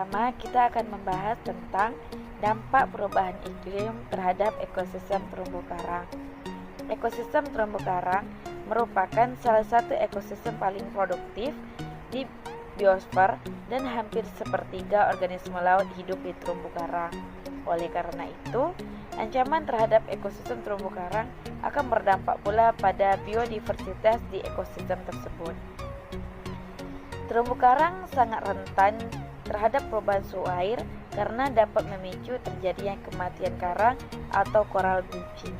pertama kita akan membahas tentang dampak perubahan iklim terhadap ekosistem terumbu karang. Ekosistem terumbu karang merupakan salah satu ekosistem paling produktif di biosfer dan hampir sepertiga organisme laut hidup di terumbu karang. Oleh karena itu, ancaman terhadap ekosistem terumbu karang akan berdampak pula pada biodiversitas di ekosistem tersebut. Terumbu karang sangat rentan terhadap perubahan suhu air karena dapat memicu terjadinya kematian karang atau coral bleaching.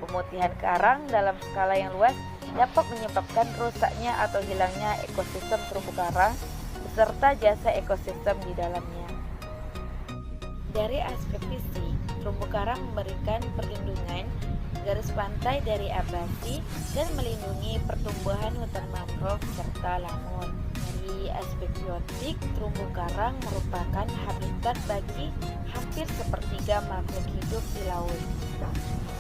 Pemutihan karang dalam skala yang luas dapat menyebabkan rusaknya atau hilangnya ekosistem terumbu karang beserta jasa ekosistem di dalamnya. Dari aspek fisik, terumbu karang memberikan perlindungan garis pantai dari abrasi dan melindungi pertumbuhan hutan mangrove serta lamun. Dari aspek biotik, terumbu karang merupakan habitat bagi hampir sepertiga makhluk hidup di laut.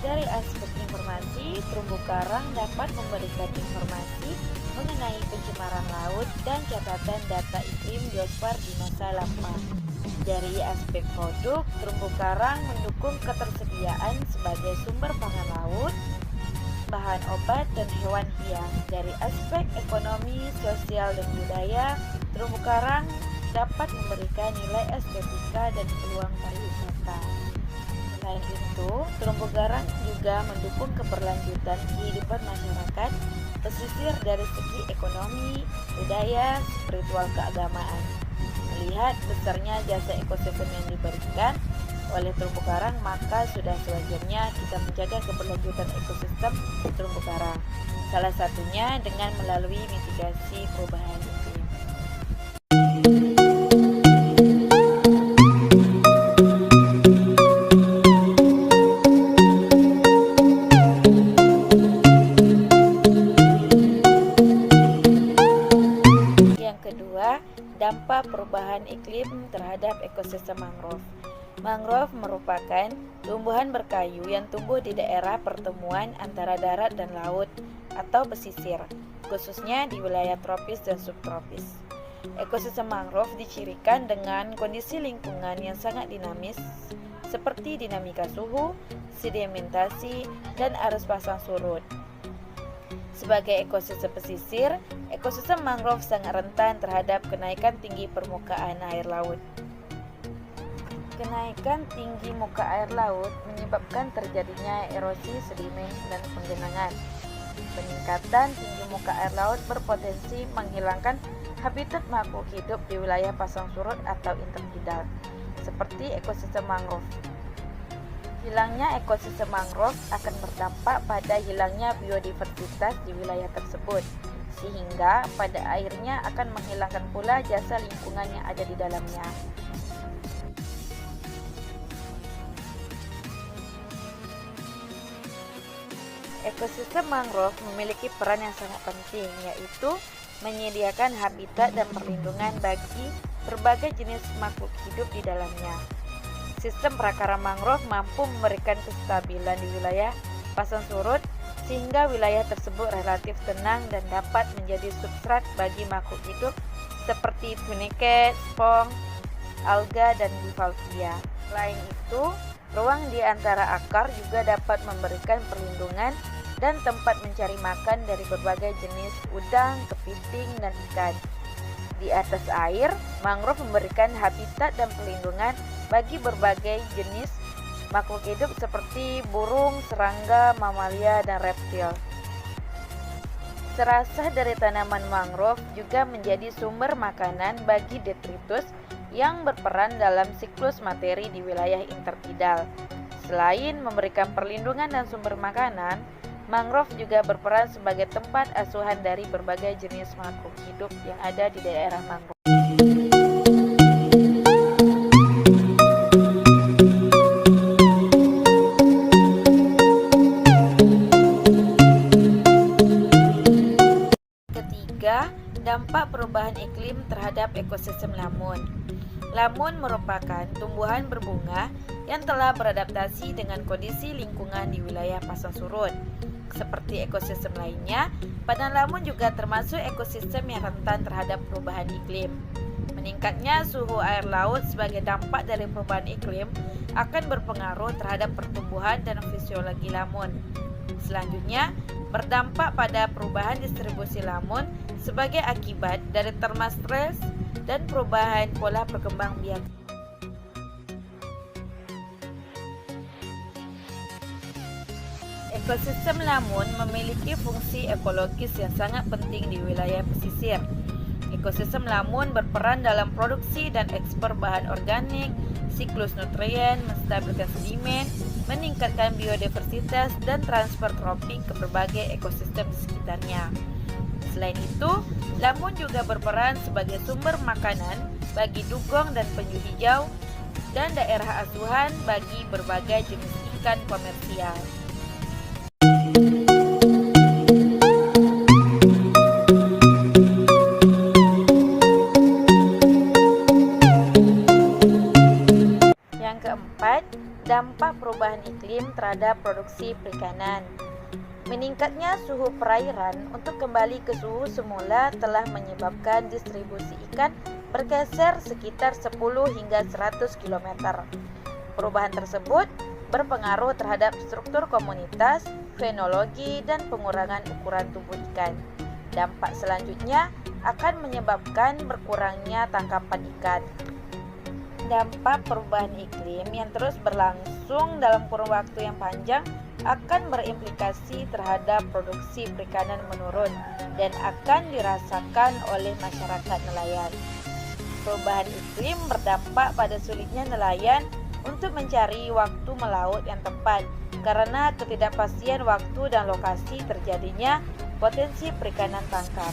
Dari aspek informasi, terumbu karang dapat memberikan informasi mengenai pencemaran laut dan catatan data iklim biosfer di masa lampau. Dari aspek produk, terumbu karang mendukung ketersediaan sebagai sumber pangan laut, bahan obat, dan hewan hias. Dari aspek ekonomi, sosial, dan budaya, terumbu karang dapat memberikan nilai estetika dan peluang pariwisata. Selain itu, terumbu karang juga mendukung keberlanjutan kehidupan masyarakat pesisir dari segi ekonomi, budaya, spiritual, keagamaan. Melihat besarnya jasa ekosistem yang diberikan oleh terumbu karang, maka sudah sewajarnya kita menjaga keberlanjutan ekosistem terumbu karang. Salah satunya dengan melalui mitigasi perubahan iklim. Dampak perubahan iklim terhadap ekosistem mangrove. Mangrove merupakan tumbuhan berkayu yang tumbuh di daerah pertemuan antara darat dan laut atau pesisir, khususnya di wilayah tropis dan subtropis. Ekosistem mangrove dicirikan dengan kondisi lingkungan yang sangat dinamis, seperti dinamika suhu, sedimentasi, dan arus pasang surut. Sebagai ekosistem pesisir, ekosistem mangrove sangat rentan terhadap kenaikan tinggi permukaan air laut. Kenaikan tinggi muka air laut menyebabkan terjadinya erosi sedimen dan penggenangan. Peningkatan tinggi muka air laut berpotensi menghilangkan habitat makhluk hidup di wilayah pasang surut atau intertidal, seperti ekosistem mangrove. Hilangnya ekosistem mangrove akan berdampak pada hilangnya biodiversitas di wilayah tersebut, sehingga pada akhirnya akan menghilangkan pula jasa lingkungan yang ada di dalamnya. Ekosistem mangrove memiliki peran yang sangat penting, yaitu menyediakan habitat dan perlindungan bagi berbagai jenis makhluk hidup di dalamnya. Sistem prakara mangrove mampu memberikan kestabilan di wilayah pasang surut sehingga wilayah tersebut relatif tenang dan dapat menjadi substrat bagi makhluk hidup seperti tunicate, spong, alga, dan bivalvia. Selain itu, ruang di antara akar juga dapat memberikan perlindungan dan tempat mencari makan dari berbagai jenis udang, kepiting, dan ikan. Di atas air, mangrove memberikan habitat dan perlindungan bagi berbagai jenis makhluk hidup seperti burung, serangga, mamalia, dan reptil. Serasah dari tanaman mangrove juga menjadi sumber makanan bagi detritus yang berperan dalam siklus materi di wilayah intertidal. Selain memberikan perlindungan dan sumber makanan, mangrove juga berperan sebagai tempat asuhan dari berbagai jenis makhluk hidup yang ada di daerah mangrove. Ketiga, dampak perubahan iklim terhadap ekosistem lamun. Lamun merupakan tumbuhan berbunga yang telah beradaptasi dengan kondisi lingkungan di wilayah pasang surut. Seperti ekosistem lainnya, padang lamun juga termasuk ekosistem yang rentan terhadap perubahan iklim. Meningkatnya suhu air laut sebagai dampak dari perubahan iklim akan berpengaruh terhadap pertumbuhan dan fisiologi lamun. Selanjutnya, berdampak pada perubahan distribusi lamun sebagai akibat dari termastres dan perubahan pola perkembangbiakan. Ekosistem lamun memiliki fungsi ekologis yang sangat penting di wilayah pesisir. Ekosistem lamun berperan dalam produksi dan ekspor bahan organik, siklus nutrien, menstabilkan sedimen, meningkatkan biodiversitas, dan transfer tropik ke berbagai ekosistem di sekitarnya. Selain itu, lamun juga berperan sebagai sumber makanan bagi dugong dan penyu hijau dan daerah asuhan bagi berbagai jenis ikan komersial. Yang keempat, dampak perubahan iklim terhadap produksi perikanan. Meningkatnya suhu perairan untuk kembali ke suhu semula telah menyebabkan distribusi ikan bergeser sekitar 10 hingga 100 km. Perubahan tersebut berpengaruh terhadap struktur komunitas, fenologi, dan pengurangan ukuran tubuh ikan. Dampak selanjutnya akan menyebabkan berkurangnya tangkapan ikan. Dampak perubahan iklim yang terus berlangsung dalam kurun waktu yang panjang akan berimplikasi terhadap produksi perikanan menurun dan akan dirasakan oleh masyarakat nelayan. Perubahan iklim berdampak pada sulitnya nelayan untuk mencari waktu melaut yang tepat karena ketidakpastian waktu dan lokasi terjadinya potensi perikanan tangkap.